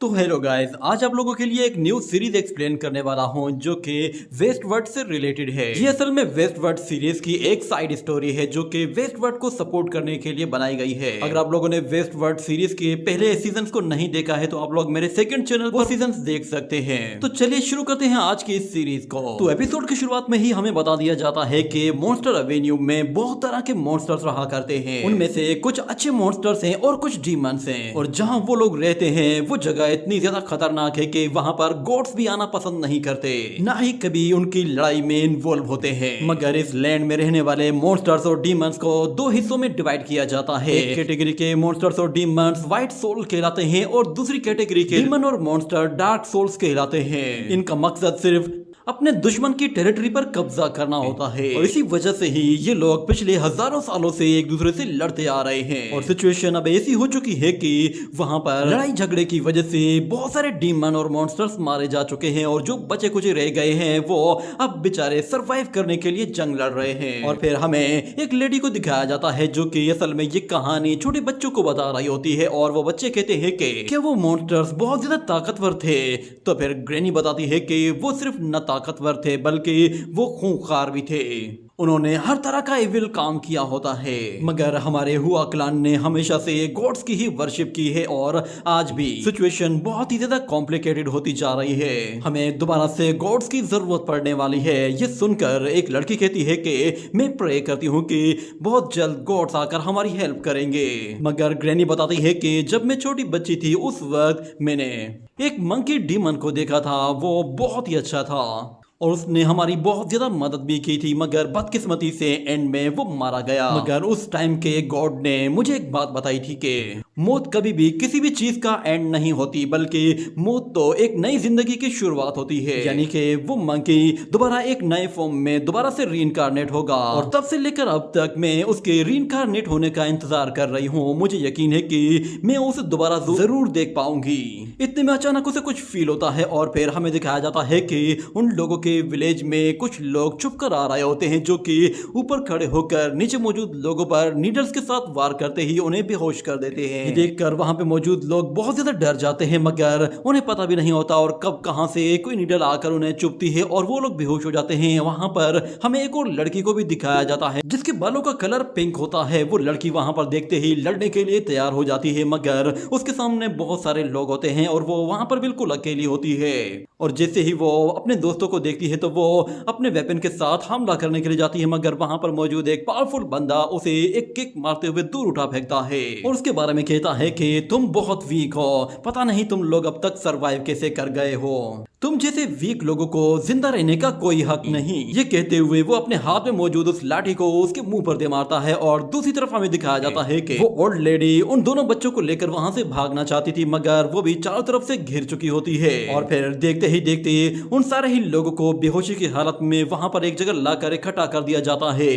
तो hello guys, आज आप लोगों के लिए एक न्यू सीरीज एक्सप्लेन करने वाला हूं जो कि वेस्टवर्ल्ड से रिलेटेड है। ये असल में वेस्टवर्ल्ड सीरीज की एक साइड स्टोरी है जो कि वेस्टवर्ल्ड को सपोर्ट करने के लिए बनाई गई है। अगर आप लोगों ने वेस्टवर्ल्ड सीरीज के पहले सीजन को नहीं देखा है तो आप लोग मेरे सेकंड चैनल पर सीजन देख सकते हैं। तो चलिए शुरू करते हैं आज की इस सीरीज को। तो एपिसोड की शुरुआत में ही हमें बता दिया जाता है कि मॉन्स्टर एवेन्यू में बहुत तरह के मॉन्स्टर्स रहा करते हैं। उनमें से कुछ अच्छे मॉन्स्टर्स हैं और कुछ डीमंस हैं, और जहाँ वो लोग रहते हैं वो जगह इतनी ज्यादा खतरनाक है कि वहाँ पर गॉड्स भी आना पसंद नहीं करते, ना ही कभी उनकी लड़ाई में इन्वॉल्व होते हैं। मगर इस लैंड में रहने वाले मॉन्स्टर्स और डीमंस को दो हिस्सों में डिवाइड किया जाता है। एक कैटेगरी के मॉन्स्टर्स और डीमंस व्हाइट सोल कहलाते हैं और दूसरी कैटेगरी के डीमन और मॉन्स्टर डार्क सोल्स कहलाते हैं। इनका मकसद सिर्फ अपने दुश्मन की टेरिटरी पर कब्जा करना होता है, और इसी वजह से ही ये लोग पिछले हजारों सालों से एक दूसरे से लड़ते आ रहे हैं। और सिचुएशन अब ऐसी हो चुकी है कि वहां पर लड़ाई झगड़े की वजह से बहुत सारे डीमन और मॉन्स्टर्स मारे जा चुके हैं, और जो बचे कुछ रह गए हैं वो अब बेचारे सरवाइव करने के लिए जंग लड़ रहे हैं। और फिर हमें एक लेडी को दिखाया जाता है जो कि असल में ये कहानी छोटे बच्चों को बता रही होती है, और वो बच्चे कहते हैं कि वो मॉन्स्टर्स बहुत ज्यादा ताकतवर थे। तो फिर ग्रैनी बताती है कि वो सिर्फ न ताकतवर थे बल्कि वो खूंखार भी थे। उन्होंने हर तरह का इविल काम किया होता है, मगर हमारे हुआ क्लान ने हमेशा से गॉड्स की ही वर्शिप की है, और आज भी सिचुएशन बहुत ही ज्यादा कॉम्प्लिकेटेड होती जा रही है। हमें दोबारा से गॉड्स की जरूरत पड़ने वाली है। ये सुनकर एक लड़की कहती है कि मैं प्रे करती हूँ कि बहुत जल्द गॉड्स आकर हमारी हेल्प करेंगे। मगर ग्रैनी बताती है कि जब मैं छोटी बच्ची थी उस वक्त मैंने एक मंकी डीमन को देखा था, वो बहुत ही अच्छा था और उसने हमारी बहुत ज्यादा मदद भी की थी, मगर बदकिस्मती से एंड में वो मारा गया। मगर उस टाइम के गॉड ने मुझे एक बात बताई थी कि मौत कभी भी किसी भी चीज का एंड नहीं होती, बल्कि मौत तो एक नई जिंदगी की शुरुआत होती है। यानी कि वो मंकी दोबारा एक नए फॉर्म में दोबारा से रीइंकार्नेट होगा, और तब से लेकर अब तक मैं उसके रीइंकार्नेट होने का इंतजार कर रही हूँ। मुझे यकीन है कि मैं उसे दोबारा जरूर देख पाऊंगी। इतने में अचानक उसे कुछ फील होता है, और फिर हमें दिखाया जाता है कि उन लोगों के विलेज में कुछ लोग छुप कर आ रहे होते हैं, जो कि ऊपर खड़े होकर नीचे मौजूद लोगों पर नीडल्स के साथ वार करते ही उन्हें बेहोश कर देते हैं। देखकर वहां पे मौजूद लोग बहुत ज्यादा डर जाते हैं, मगर उन्हें पता भी नहीं होता और कब कहां से कोई नीडल आकर उन्हें चुभती है और वो लोग बेहोश हो जाते हैं। वहां पर हमें एक और लड़की को भी दिखाया जाता है जिसके बालों का कलर पिंक होता है। वो लड़की वहां पर देखते ही लड़ने के लिए तैयार हो जाती है, मगर उसके सामने बहुत सारे लोग होते हैं और वो वहां पर बिल्कुल अकेली होती है। और जैसे ही वो अपने दोस्तों को देखती है तो वो अपने वेपन के साथ हमला करने के लिए जाती है, मगर वहां पर मौजूद एक पावरफुल बंदा उसे एक किक मारते हुए दूर उठा फेंकता है और उसके बारे में कहता है कि तुम बहुत वीक हो, पता नहीं तुम लोग अब तक सरवाइव कैसे कर गए हो, तुम जैसे वीक लोगों को जिंदा रहने का कोई हक नहीं। ये कहते हुए वो अपने हाथ में मौजूद उस लाठी को उसके मुंह पर दे मारता है, और दूसरी तरफ हमें दिखाया जाता है कि वो ओल्ड लेडी उन दोनों बच्चों को लेकर वहां से भागना चाहती थी, मगर वो भी चारों तरफ से घिर चुकी होती है। और फिर देखते ही देखते उन सारे ही लोगों को बेहोशी की हालत में वहां पर एक जगह लाकर इकट्ठा कर दिया जाता है।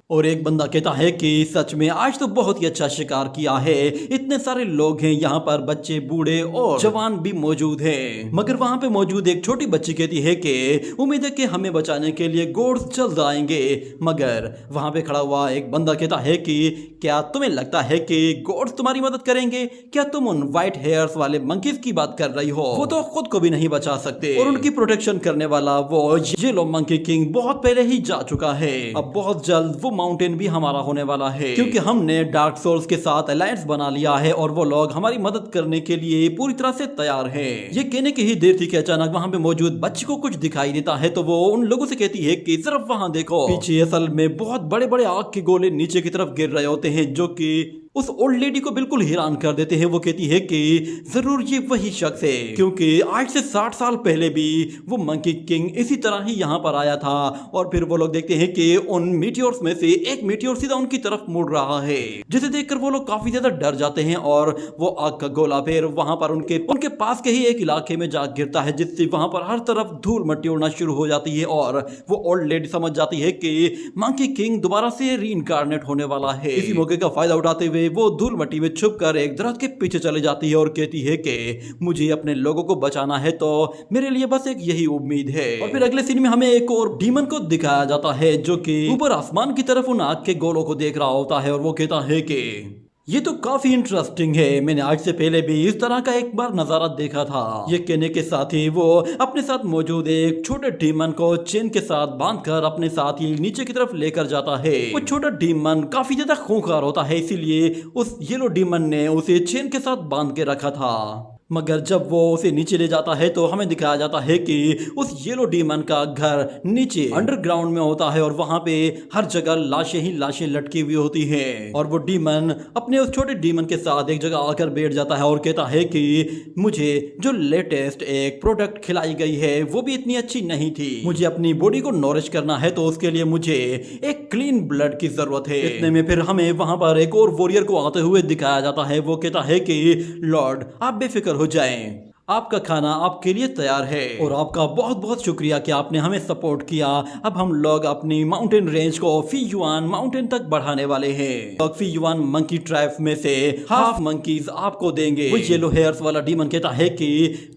और एक बंदा कहता है कि सच में आज तो बहुत ही अच्छा शिकार किया है, इतने सारे लोग हैं यहाँ पर, बच्चे बूढ़े और जवान भी मौजूद हैं। मगर वहां पे मौजूद एक छोटी बच्ची कहती है कि उम्मीद है कि हमें बचाने के लिए गॉड्स जल्द आएंगे। मगर वहां पे खड़ा हुआ एक बंदा कहता है कि क्या तुम्हें लगता है कि गॉड्स तुम्हारी मदद करेंगे? क्या तुम उन व्हाइट हेयर्स वाले मंकीज की बात कर रही हो? वो तो खुद को भी नहीं बचा सकते, और उनकी प्रोटेक्शन करने वाला वो येलो मंकी किंग बहुत पहले ही जा चुका है। अब बहुत जल्द वो माउंटेन भी हमारा होने वाला है, क्योंकि हमने डार्क सोल्स के साथ अलायंस बना लिया है और वो लोग हमारी मदद करने के लिए पूरी तरह से तैयार हैं। ये कहने की ही देर थी कि अचानक वहां पे मौजूद बच्ची को कुछ दिखाई देता है, तो वो उन लोगों से कहती है कि सिर्फ वहां देखो, पीछे असल में बहुत बड़े बड़े आग के गोले नीचे की तरफ गिर रहे होते हैं, जो कि उस ओल्ड लेडी को बिल्कुल हैरान कर देते हैं। वो कहती है कि जरूर ये वही शख्स है, क्योंकि आज से 60 साल पहले भी वो मंकी किंग इसी तरह ही यहाँ पर आया था। और फिर वो लोग देखते हैं कि उन मीटियोर्स में से एक मीटियोर सीधा उनकी तरफ मुड़ रहा है, जिसे देखकर वो लोग काफी ज्यादा डर जाते हैं, और वो आग का गोला फिर वहां पर उनके पास के ही एक इलाके में जा गिरता है, जिससे वहां पर हर तरफ धूल मट्टी उड़ना शुरू हो जाती है। और वो ओल्ड लेडी समझ जाती है कि मंकी किंग दोबारा से रीइंकार्नेट होने वाला है। इसी मौके का फायदा उठाते हुए वो धूल मट्टी में छुपकर एक दरख्त के पीछे चले जाती है और कहती है कि मुझे अपने लोगों को बचाना है, तो मेरे लिए बस एक यही उम्मीद है। और फिर अगले सीन में हमें एक और डीमन को दिखाया जाता है, जो कि ऊपर आसमान की तरफ उन आग के गोलों को देख रहा होता है, और वो कहता है कि ये तो काफी इंटरेस्टिंग है। मैंने आज से पहले भी इस तरह का एक बार नजारा देखा था। ये कहने के साथ ही वो अपने साथ मौजूद एक छोटे डीमन को चेन के साथ बांधकर अपने साथ ही नीचे की तरफ लेकर जाता है। वो छोटा डीमन काफी ज्यादा खूंखार होता है, इसीलिए उस येलो डीमन ने उसे चेन के साथ बांध के रखा था। मगर जब वो उसे नीचे ले जाता है तो हमें दिखाया जाता है कि उस येलो डीमन का घर नीचे अंडरग्राउंड में होता है और वहां पे हर जगह लाशें ही लाशें लटकी हुई होती हैं। और वो डीमन अपने उस छोटे डीमन के साथ एक जगह आकर बैठ जाता है और कहता है कि मुझे जो लेटेस्ट एक प्रोडक्ट खिलाई गई है वो भी इतनी अच्छी नहीं थी। मुझे अपनी बॉडी को नॉरिश करना है तो उसके लिए मुझे एक क्लीन ब्लड की जरूरत है। इतने में फिर हमें वहां पर एक और वॉरियर को आते हुए दिखाया जाता है। वो कहता है कि लॉर्ड आप बेफिक्र हो जाएं, आपका खाना आपके लिए तैयार है और आपका बहुत बहुत शुक्रिया कि आपने हमें सपोर्ट किया। अब हम लोग अपनी माउंटेन रेंज को फीयुआन माउंटेन तक बढ़ाने वाले हैं। फीयुआन मंकी ट्राइब में से हाफ मंकीज आपको देंगे। वो येलो हेयर्स वाला डीमन कहता है कि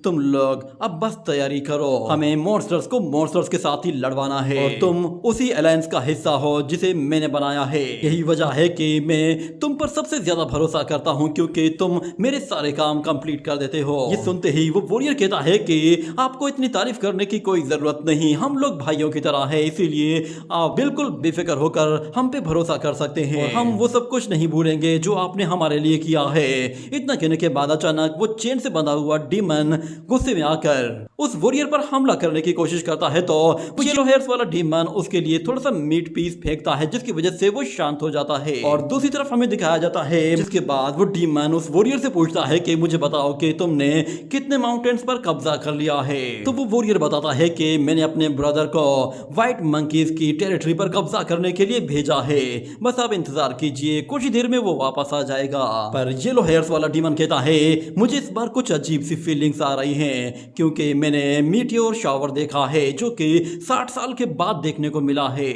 तुम लोग अब बस तैयारी करो, हमें मॉन्स्टर्स को मॉन्स्टर्स के साथ ही लड़वाना है और तुम उसी अलायंस का हिस्सा हो जिसे मैंने बनाया है। यही वजह है कि मैं तुम पर सबसे ज्यादा भरोसा करता हूँ क्योंकि तुम मेरे सारे काम कंप्लीट कर देते हो। ये सुनते ही वो वॉरियर कहता है कि आपको इतनी तारीफ करने की कोई जरूरत नहीं, हम लोग भाइयों की तरह है, इसीलिए आप बिल्कुल बेफिक्र होकर हम पे भरोसा कर सकते हैं। हम वो सब कुछ नहीं भूलेंगे जो आपने हमारे लिए किया है। इतना कहने के बाद अचानक वो चेन से बंधा हुआ डीमन गुस्से में आकर उस वॉरियर पर हमला करने की कोशिश करता है तो येलो हेयर्स वाला डीमन उसके लिए थोड़ा सा मीट पीस फेंकता है जिसकी वजह से वो शांत हो जाता है। और दूसरी तरफ हमें दिखाया जाता है जिसके बाद वो डीमन उस वॉरियर से पूछता है कि मुझे बताओ कि तुमने कितने माउंटेन्स पर कब्जा कर लिया है। तो वो वॉरियर बताता है कि मैंने अपने ब्रदर को व्हाइट मंकीज की टेरिटरी पर कब्जा करने के लिए भेजा है, बस आप इंतजार कीजिए, कुछ ही देर में वो वापस आ जाएगा। पर येलो हेयर्स वाला डीमन कहता है मुझे इस बार कुछ अजीब सी फीलिंग्स आ रही हैं क्योंकि मैंने मीटियोर शावर देखा है जो कि 60 साल के बाद देखने को मिला है।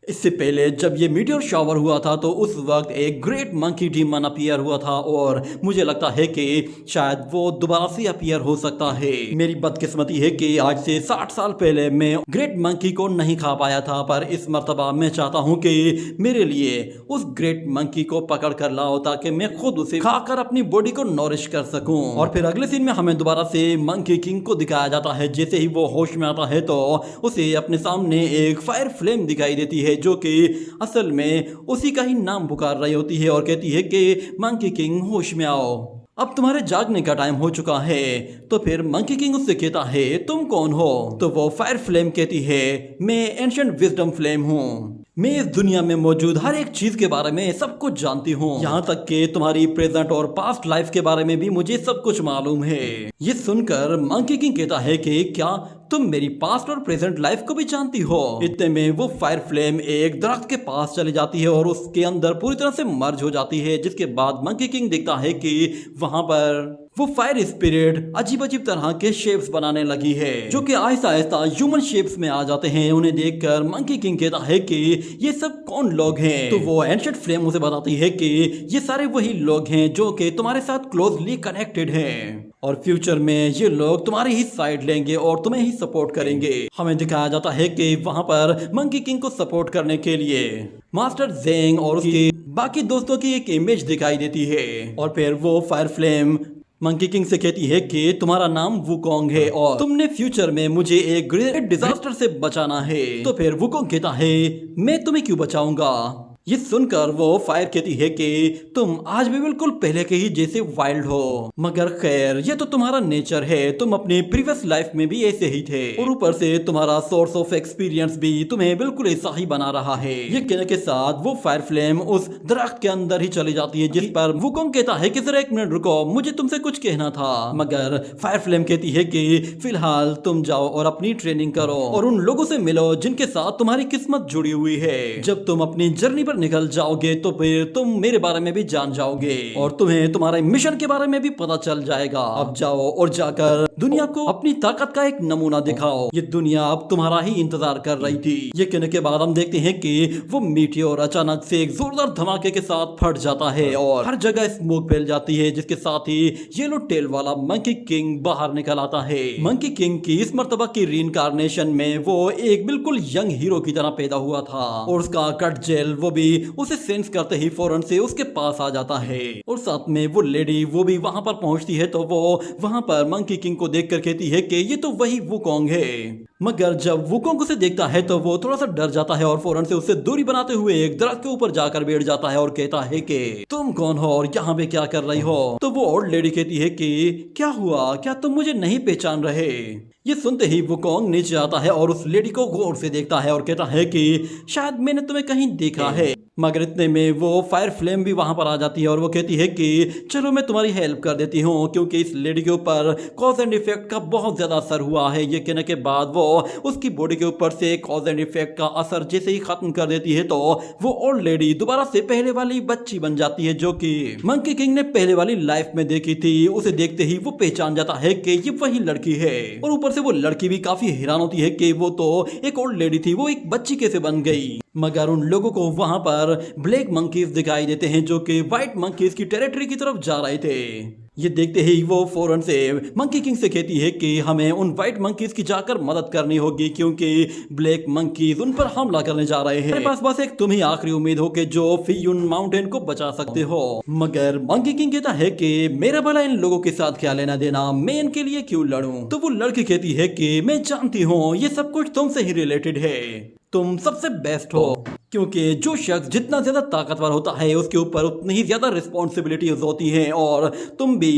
इससे पहले जब ये मीटियोर शावर हुआ था तो उस वक्त एक ग्रेट मंकी डीमन अपीयर हुआ था और मुझे लगता है कि शायद वो दोबारा से अपीयर हो सकता है। मेरी बदकिस्मती है कि आज से 60 साल पहले मैं ग्रेट मंकी को नहीं खा पाया था, पर इस मर्तबा मैं चाहता हूँ कि मेरे लिए उस ग्रेट मंकी को पकड़ कर लाओ ताकि मैं खुद उसे खाकर अपनी बॉडी को नॉरिश कर सकूं। और फिर अगले सीन में हमें दोबारा से मंकी किंग को दिखाया जाता है। जैसे ही वो होश में आता है तो उसे अपने सामने एक फायर फ्लेम दिखाई देती है जो कि असल में उसी का ही नाम पुकार रही होती है और कहती है कि मंकी किंग होश में आओ, अब तुम्हारे जागने का टाइम हो चुका है। तो फिर मंकी किंग उससे कहता है तुम कौन हो? तो वो फायर फ्लेम कहती है मैं एंशिएंट विजडम फ्लेम हूँ, मैं इस दुनिया में मौजूद हर एक चीज के बारे में सब कुछ जानती हूँ, यहाँ तक कि तुम्हारी प्रेजेंट और पास्ट लाइफ के बारे में भी मुझे सब कुछ मालूम है। ये सुनकर मंकी किंग कहता है कि क्या तुम मेरी पास्ट और प्रेजेंट लाइफ को भी जानती हो? इतने में वो फायर फ्लेम एक दरख्त के पास चली जाती है और उसके अंदर पूरी तरह से मर्ज हो जाती है, जिसके बाद मंकी किंग देखता है कि वहां पर वो फायर स्पिरिट अजीब अजीब तरह के शेप्स बनाने लगी है जो कि आहिस्ता आहिस्ता ह्यूमन शेप्स में आ जाते हैं। उन्हें देखकर मंकी किंग कहता है कि ये सब कौन लोग हैं? तो वो एंशिएंट फ्लेम उसे बताती है कि ये सारे वही लोग हैं जो कि तुम्हारे साथ क्लोजली कनेक्टेड हैं और फ्यूचर में ये लोग तुम्हारी ही साइड लेंगे और तुम्हें ही सपोर्ट करेंगे। हमें दिखाया जाता है कि वहां पर मंकी किंग को सपोर्ट करने के लिए मास्टर जेंग और उसके बाकी दोस्तों की एक इमेज दिखाई देती है। और फिर वो फायर फ्लेम मंकी किंग से कहती है कि तुम्हारा नाम वुकोंग है और तुमने फ्यूचर में मुझे एक ग्रेट डिजास्टर से बचाना है। तो फिर वुकोंग कहता है मैं तुम्हें क्यों बचाऊंगा? ये सुनकर वो फायर कहती है कि तुम आज भी बिल्कुल पहले के ही जैसे वाइल्ड हो, मगर खैर ये तो तुम्हारा नेचर है, तुम अपने प्रीवियस लाइफ में भी ऐसे ही थे और ऊपर से तुम्हारा सोर्स ऑफ एक्सपीरियंस भी तुम्हें बिल्कुल ऐसा ही बना रहा है। ये कहने के साथ वो फायर फ्लेम उस दरख्त के अंदर ही चली जाती है, जिस पर वुकोंग कहता है कि जरा एक मिनट रुको, मुझे तुमसे कुछ कहना था। मगर फायर फ्लेम कहती है कि फिलहाल तुम जाओ और अपनी ट्रेनिंग करो और उन लोगों से मिलो जिनके साथ तुम्हारी किस्मत जुड़ी हुई है। जब तुम अपनी जर्नी पर निकल जाओगे तो फिर तुम मेरे बारे में भी जान जाओगे और तुम्हें तुम्हारे मिशन के बारे में भी पता चल जाएगा। अब जाओ और जाकर दुनिया को अपनी ताकत का एक नमूना दिखाओ, ये दुनिया अब तुम्हारा ही इंतजार कर रही थी। ये कहने के बाद हम देखते हैं कि वो मीटियोर अचानक से एक जोरदार धमाके के साथ फट जाता है और हर जगह स्मोक फैल जाती है, जिसके साथ ही येलो टेल वाला मंकी किंग बाहर निकल आता है। मंकी किंग की इस मर्तबा की रीइंकार्नेशन में वो एक बिल्कुल यंग हीरो की तरह पैदा हुआ था और उसका कट जेल वो भी भी उसे सेंस करते ही फौरन से उसके पास आ जाता है और साथ में वो लेडी वो भी वहां पर पहुंचती है तो वो वहां पर मंकी किंग को देखकर कहती है कि ये तो वही वुकोंग है। मगर जब वुकोंग उसे देखता है तो वो थोड़ा सा डर जाता है और फौरन से उससे दूरी बनाते हुए एक दरख्त के ऊपर जाकर बैठ जाता है और कहता है कि तुम कौन हो और यहाँ पे क्या कर रही हो। तो वो ओल्ड लेडी कहती है कि क्या हुआ, क्या तुम मुझे नहीं पहचान रहे। ये सुनते ही वुकोंग नीचे आता है और उस लेडी को गौर से देखता है और कहता है कि शायद मैंने तुम्हें कहीं देखा है। मगर इतने में वो फायर फ्लेम भी वहां पर आ जाती है और वो कहती है कि चलो मैं तुम्हारी हेल्प कर देती हूँ, क्योंकि इस लेडी के ऊपर कॉज एंड इफेक्ट का बहुत ज्यादा असर हुआ है। ये कहने के बाद वो उसकी बॉडी के ऊपर से कॉज एंड इफेक्ट का असर जैसे ही खत्म कर देती है तो वो ओल्ड लेडी दोबारा से पहले वाली बच्ची बन जाती है जो कि मंकी किंग ने पहले वाली लाइफ में देखी थी। उसे देखते ही वो पहचान जाता है कि ये वही लड़की है और ऊपर से वो लड़की भी काफी हैरान होती है कि वो तो एक ओल्ड लेडी थी, वो एक बच्ची कैसे बन गई। मगर उन लोगों को वहां पर ब्लैक मंकीज दिखाई देते हैं जो कि व्हाइट मंकीज की टेरिटरी की तरफ जा रहे थे। ये देखते ही वो फौरन से मंकी किंग से कहती है कि हमें उन व्हाइट मंकीज की जाकर मदद करनी होगी क्योंकि ब्लैक मंकीज उन पर हमला करने जा रहे हैं। मेरे पास बस एक तुम ही आखिरी उम्मीद हो कि जो फियुन माउंटेन को बचा सकते हो। मगर मंकी किंग कहता है कि मेरा भला इन लोगों के साथ क्या लेना देना, मैं इनके लिए क्यों लड़ूं। तो वो लड़की कहती है कि मैं जानती हूँ ये सब कुछ तुमसे ही रिलेटेड है, तुम सबसे बेस्ट हो, क्योंकि जो शख्स जितना ज्यादा ताकतवर होता है उसके ऊपर उतनी ही ज्यादा रिस्पॉन्सिबिलिटीज होती हैं और तुम भी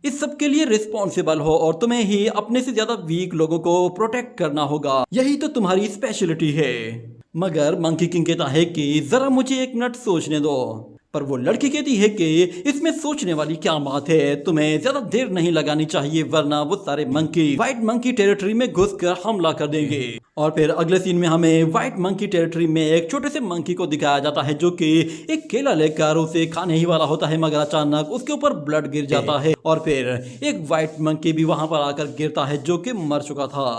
इस सब के लिए रिस्पॉन्सिबल हो और तुम्हें ही अपने से ज्यादा वीक लोगों को प्रोटेक्ट करना होगा, यही तो तुम्हारी स्पेशलिटी है। मगर मंकी किंग कहता है कि जरा मुझे एक मिनट सोचने दो। पर वो लड़की कहती है कि इसमें सोचने वाली क्या बात है, तुम्हें ज्यादा देर नहीं लगानी चाहिए वरना वो सारे मंकी व्हाइट मंकी टेरिटरी में घुसकर हमला कर देंगे। और फिर अगले सीन में हमें व्हाइट मंकी टेरिटरी में एक छोटे से मंकी को दिखाया जाता है जो कि एक केला लेकर उसे खाने ही वाला होता है, मगर अचानक उसके ऊपर ब्लड गिर जाता है और फिर एक व्हाइट मंकी भी वहां पर आकर गिरता है जो कि मर चुका था।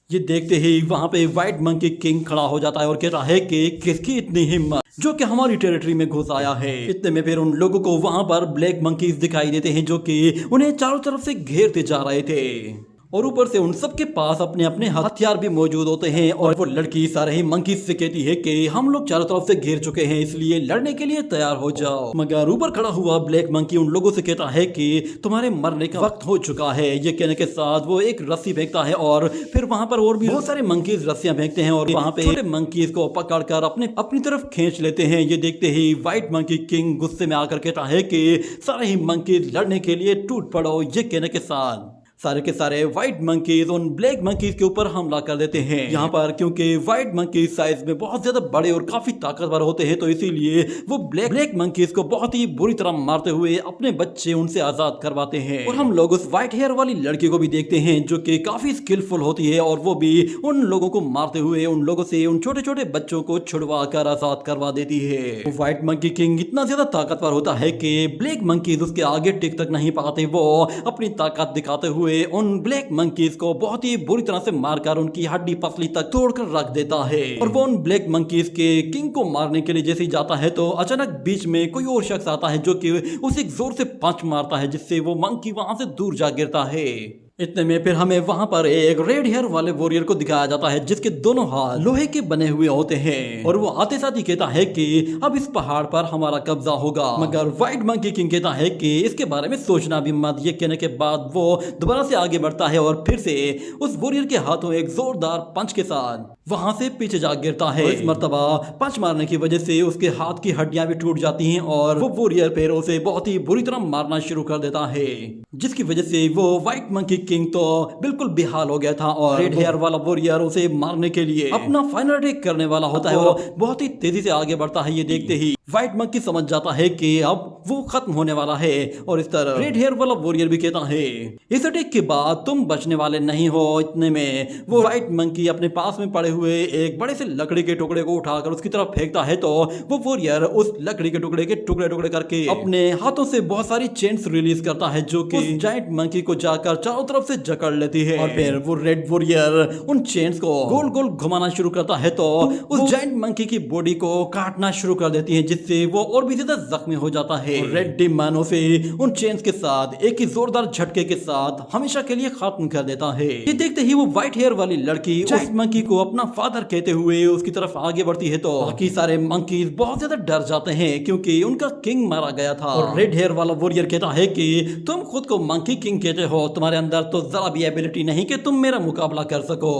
ये देखते ही वहां पे व्हाइट मंकी किंग खड़ा हो जाता है और कहता है कि किसकी इतनी हिम्मत जो कि हमारी टेरिटरी में घुस आया है। इतने में फिर उन लोगों को वहां पर ब्लैक मंकीज दिखाई देते हैं जो कि उन्हें चारों तरफ से घेरते जा रहे थे और ऊपर से उन सबके पास अपने अपने हथियार भी मौजूद होते हैं। और वो लड़की सारे ही मंकीज से कहती है कि हम लोग चारों तरफ से घेर चुके हैं, इसलिए लड़ने के लिए तैयार हो जाओ। मगर ऊपर खड़ा हुआ ब्लैक मंकी उन लोगों से कहता है कि तुम्हारे मरने का वक्त हो चुका है। ये कहने के साथ वो एक रस्सी फेंकता है और फिर वहां पर और भी बहुत सारे मंकीज रस्सियां फेंकते हैं और वहां पे छोटे मंकीज को पकड़कर अपनी तरफ खींच लेते हैं। ये देखते ही व्हाइट मंकी किंग गुस्से में आकर कहता है कि सारे ही मंकीज लड़ने के लिए टूट पड़ो। ये कहने के साथ सारे के सारे व्हाइट मंकीज उन ब्लैक मंकीज के ऊपर हमला कर देते हैं। यहाँ पर क्योंकि व्हाइट मंकीज साइज में बहुत ज्यादा बड़े और काफी ताकतवर होते हैं तो इसीलिए वो ब्लैक मंकीज को बहुत ही बुरी तरह मारते हुए अपने बच्चे उनसे आजाद करवाते हैं। और हम लोग उस व्हाइट हेयर वाली लड़की को भी देखते हैं जो कि काफी स्किलफुल होती है और वो भी उन लोगों को मारते हुए उन लोगों से उन छोटे छोटे बच्चों को छुड़वा कर आजाद करवा देती है। व्हाइट मंकी किंग इतना ज्यादा ताकतवर होता है कि ब्लैक मंकीज उसके आगे टिक तक नहीं पाते। वो अपनी ताकत दिखाते हुए उन ब्लैक मंकीज को बहुत ही बुरी तरह से मारकर उनकी हड्डी पसली तक तोड़कर रख देता है। और वो उन ब्लैक मंकीज के किंग को मारने के लिए जैसे ही जाता है तो अचानक बीच में कोई और शख्स आता है जो कि उसे जोर से पंच मारता है जिससे वो मंकी वहां से दूर जा गिरता है। इतने में फिर हमें वहां पर एक रेड हेयर वाले वॉरियर को दिखाया जाता है जिसके दोनों हाथ लोहे के बने हुए होते हैं और वो आते साथ ही कहता है कि अब इस पहाड़ पर हमारा कब्जा होगा। मगर व्हाइट मंकी किंग कहता है कि इसके बारे में सोचना भी मत। ये कहने के बाद वो दोबारा से आगे बढ़ता है और फिर से उस वॉरियर के हाथों एक जोरदार पंच के साथ वहां से पीछे जा गिरता है। इस मर्तबा पंच मारने की वजह से उसके हाथ की हड्डियां भी टूट जाती हैं और वो वॉरियर फिर उसे बहुत ही बुरी तरह मारना शुरू कर देता है, जिसकी वजह से वो व्हाइट मंकी किंग तो बिल्कुल बेहाल हो गया था और रेड हेयर वाला वॉरियर उसे मारने के लिए अपना फाइनल अटैक करने वाला होता है। वो बहुत ही तेजी से आगे बढ़ता है। ये देखते ही व्हाइट मंकी समझ जाता है कि अब वो खत्म होने वाला है और इस तरह रेड हेयर वाला वॉरियर भी कहता है इस अटैक के बाद तुम बचने वाले नहीं हो। इतने में वो व्हाइट मंकी अपने पास में पड़े हुए एक बड़े से लकड़ी के टुकड़े को उठाकर उसकी तरफ फेंकता है तो वो वॉरियर उस लकड़ी के टुकड़े टुकड़े करके अपने हाथों से बहुत सारी चेन्स रिलीज करता है जो कि जायंट मंकी को जाकर चारों तरफ से जकड़ लेती है। और फिर वो रेड वॉरियर उन चेन्स को गोल गोल घुमाना शुरू करता है तो उस जायंट मंकी की बॉडी को काटना शुरू कर देती है जिससे वो और भी ज्यादा जख्मी हो जाता है। रेड डिमन उसे उन चेन्स के साथ एक ही जोरदार झटके के साथ हमेशा के लिए खत्म कर देता है। ये देखते ही वो व्हाइट हेयर वाली लड़की उस मंकी को अपना फादर कहते हुए उसकी तरफ आगे बढ़ती है, तो बाकी सारे मंकीज बहुत ज्यादा डर जाते हैं क्योंकि उनका किंग मारा गया था। और रेड हेयर वाला वॉरियर कहता है कि तुम खुद को मंकी किंग कहते हो, तुम्हारे अंदर तो जरा भी एबिलिटी नहीं कि तुम मेरा मुकाबला कर सको।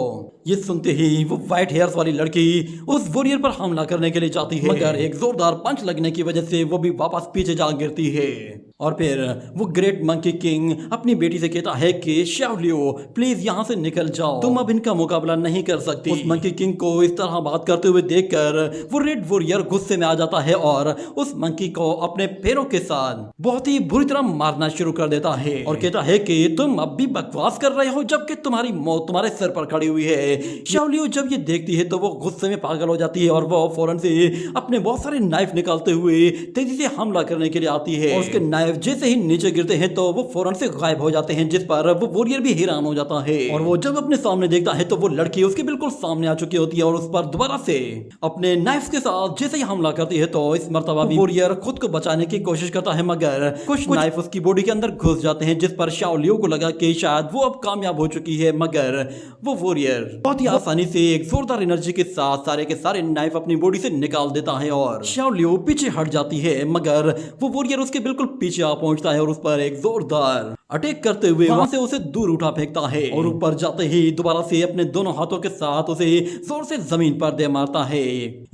ये सुनते ही वो व्हाइट हेयर्स वाली लड़की उस वॉरियर पर हमला करने के लिए जाती है, मगर एक जोरदार पंच लगने की वजह से वो भी वापस पीछे जा गिरती है। और फिर वो ग्रेट मंकी किंग अपनी बेटी से कहता है कि शाओलियो प्लीज यहाँ से निकल जाओ, तुम अब इनका मुकाबला नहीं कर सकती। उस मंकी किंग को इस तरह बात करते हुए देखकर वो रेड वॉरियर गुस्से में आ जाता है और उस मंकी को अपने पैरों के साथ बहुत ही बुरी तरह मारना शुरू कर देता है और कहता है कि तुम अब भी बकवास कर रहे हो जबकि तुम्हारी मौत तुम्हारे सर पर खड़ी हुई है। शाओलियो जब ये देखती है तो वो गुस्से में पागल हो जाती है और वो फौरन से अपने बहुत सारे नाइफ निकालते हुए तेजी से हमला करने के लिए आती है। और उसके नाइफ जैसे ही नीचे गिरते हैं तो वो फौरन से गायब हो जाते हैं, जिस पर वो वॉरियर भी हैरान हो जाता है। और वो जब अपने सामने देखता है तो वो लड़की उसके बिल्कुल सामने आ चुकी होती है और उस पर दोबारा से अपने नाइफ के साथ जैसे ही हमला करती है तो इस मर्तबा भी वॉरियर खुद को बचाने की कोशिश करता है, मगर कुछ नाइफ उसकी बॉडी के अंदर घुस जाते हैं, जिस पर शाओलियो को लगा कि शायद वो अब कामयाब हो चुकी है, मगर वो वॉरियर बहुत ही आसानी से एक जोरदार एनर्जी के साथ सारे के सारे नाइफ अपनी बॉडी से निकाल देता है और शाओलियो पीछे हट जाती है, मगर वो वॉरियर उसके बिल्कुल पीछे आ पहुंचता है और उस पर एक जोरदार अटैक करते हुए वहां से उसे दूर उठा फेंकता है और ऊपर जाते ही दोबारा से अपने दोनों हाथों के साथ उसे जोर से जमीन पर दे मारता है।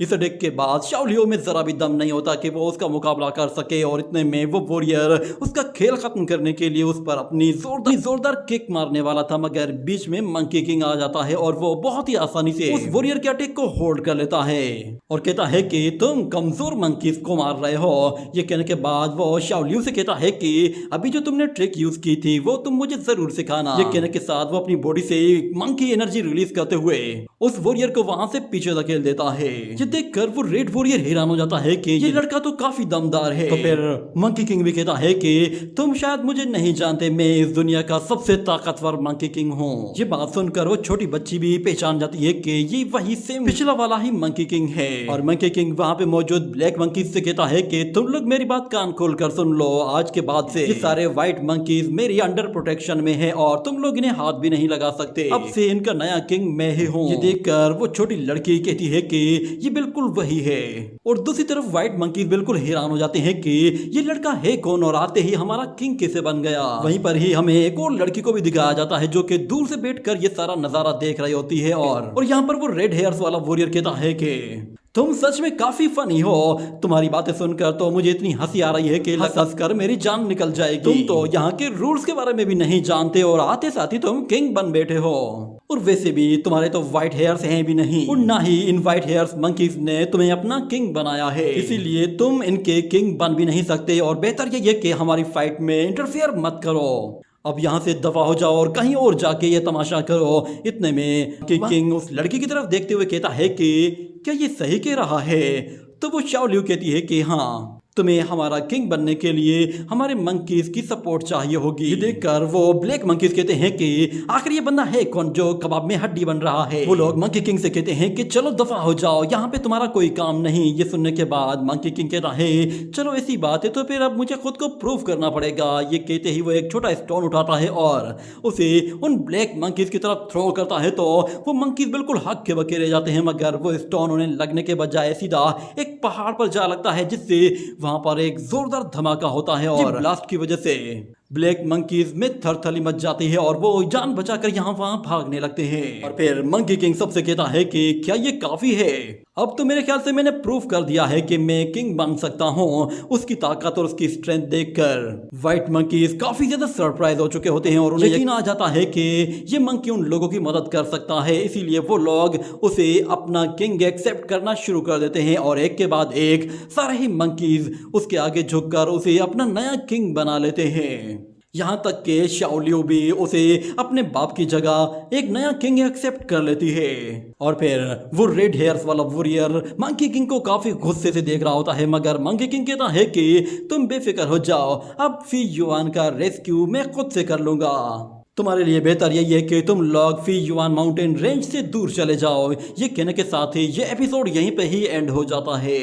इस अटैक के बाद शाओलियो में जरा भी दम नहीं होता कि वो उसका मुकाबला कर सके और इतने में वो वॉरियर उसका खेल खत्म करने के लिए उस पर अपनी जोरदार किक मारने वाला था, मगर बीच में मंकी किंग आ जाता है और वो बहुत ही आसानी से उस वॉरियर के अटैक को होल्ड कर लेता है और कहता है कि तुम कमजोर मंकीज को मार रहे हो। ये कहने के बाद वो शाओलियो से कहता है कि अभी जो तुमने ट्रिक यूज की थी वो तुम मुझे जरूर सिखाना। ये कहने के साथ वो अपनी बॉडी से मंकी एनर्जी रिलीज करते हुए उस वॉरियर को वहां से पीछे धकेल देता है। ये देखकर वो रेड वॉरियर हैरान हो जाता है कि ये लड़का तो काफी दमदार है। तो फिर मंकी किंग भी कहता है कि तुम शायद मुझे नहीं जानते, मैं इस दुनिया का सबसे ताकतवर मंकी किंग हूँ। ये बात सुनकर वो छोटी बच्ची भी पहचान जाती है कि ये वही सेम पिछला वाला ही मंकी किंग है। और मंकी किंग वहाँ पे मौजूद ब्लैक मंकीज से कहता है कि तुम लोग मेरी बात कान खोल कर सुन लो, आज के बाद से ये सारे व्हाइट मंकीज मेरी अंडर प्रोटेक्शन में है और तुम लोग इन्हें हाथ भी नहीं लगा सकते। अब से इनका नया किंग मैं ही हूँ। ये देखकर वो छोटी लड़की कहती है कि ये बिल्कुल वही है। और दूसरी तरफ व्हाइट मंकीज बिल्कुल हैरान हो जाते हैं कि ये लड़का है कौन और आते ही हमारा किंग कैसे बन गया। वहीं पर ही हमें एक और लड़की को भी दिखाया जाता है जो कि दूर से बैठकर ये सारा नजारा देख रही होती है और यहाँ पर वो रेड हेयर्स वाला वॉरियर कहता है कि तुम सच में काफी फनी हो, तुम्हारी बातें सुनकर तो मुझे इतनी हंसी आ रही है कि हंस कर मेरी जान निकल जाएगी। तुम तो यहाँ के रूल्स के बारे में भी नहीं जानते और आते साथ ही तुम किंग बन बैठे हो। और वैसे भी तुम्हारे तो व्हाइट हेयर्स हैं भी नहीं और ना ही इन व्हाइट हेयर्स मंकीज ने तुम्हें अपना किंग बनाया है, इसीलिए तुम इनके किंग बन भी नहीं सकते और बेहतर ये कि हमारी फाइट में इंटरफेयर मत करो। अब यहाँ से दफा हो जाओ और कहीं और जाके ये तमाशा करो। इतने में किंग उस लड़की की तरफ देखते हुए कहता है कि क्या ये सही कह रहा है? तो वो शाओलियो कहती है कि हाँ, तुम्हें हमारा किंग बनने के लिए हमारे मंकीज की सपोर्ट चाहिए होगी। ये देखकर वो ब्लैक मंकीज कहते हैं कि आखिर ये बंदा है कौन जो कबाब में हड्डी बन रहा है। वो लोग मंकी किंग से कहते हैं कि चलो दफा हो जाओ, यहाँ पे तुम्हारा कोई काम नहीं। ये सुनने के बाद मंकी किंग कहता है चलो ऐसी बात है तो फिर अब मुझे खुद को प्रूव करना पड़ेगा। ये कहते ही वो एक छोटा स्टोन उठाता है और उसे उन ब्लैक मंकीज की तरफ थ्रो करता है तो वो मंकीज बिल्कुल हक के बके रह जाते हैं, मगर वो स्टोन उन्हें लगने के बजाय सीधा एक पहाड़ पर जा लगता है, जिससे वहां पर एक जोरदार धमाका होता है और ब्लास्ट की वजह से ब्लैक मंकीज में थरथली मच जाती है और वो जान बचाकर यहाँ वहां भागने लगते हैं। और फिर मंकी किंग सबसे कहता है कि क्या ये काफी है? अब तो मेरे ख्याल से मैंने प्रूफ कर दिया है कि मैं किंग बन सकता हूँ। उसकी ताकत और उसकी स्ट्रेंथ देखकर व्हाइट मंकीज काफी ज्यादा सरप्राइज हो चुके होते हैं और उन्हें यकीन आ जाता है कि ये मंकी उन लोगों की मदद कर सकता है, इसीलिए वो लोग उसे अपना किंग एक्सेप्ट करना शुरू कर देते हैं और एक के बाद एक सारे ही मंकीज उसके आगे झुककर उसे अपना नया किंग बना लेते हैं। यहाँ तक कि शाओलियो भी उसे अपने बाप की जगह एक नया किंग एक्सेप्ट कर लेती है। और फिर वो रेड हेयर्स वाला वॉरियर मंकी किंग को काफी गुस्से से देख रहा होता है, मगर मंकी किंग कहता है कि तुम बेफिक्र हो जाओ, अब फी युआन का रेस्क्यू मैं खुद से कर लूंगा। तुम्हारे लिए बेहतर यही है कि तुम लोग फी युआन माउंटेन रेंज से दूर चले जाओ। ये कहने के साथ ही ये एपिसोड यहीं पे ही एंड हो जाता है।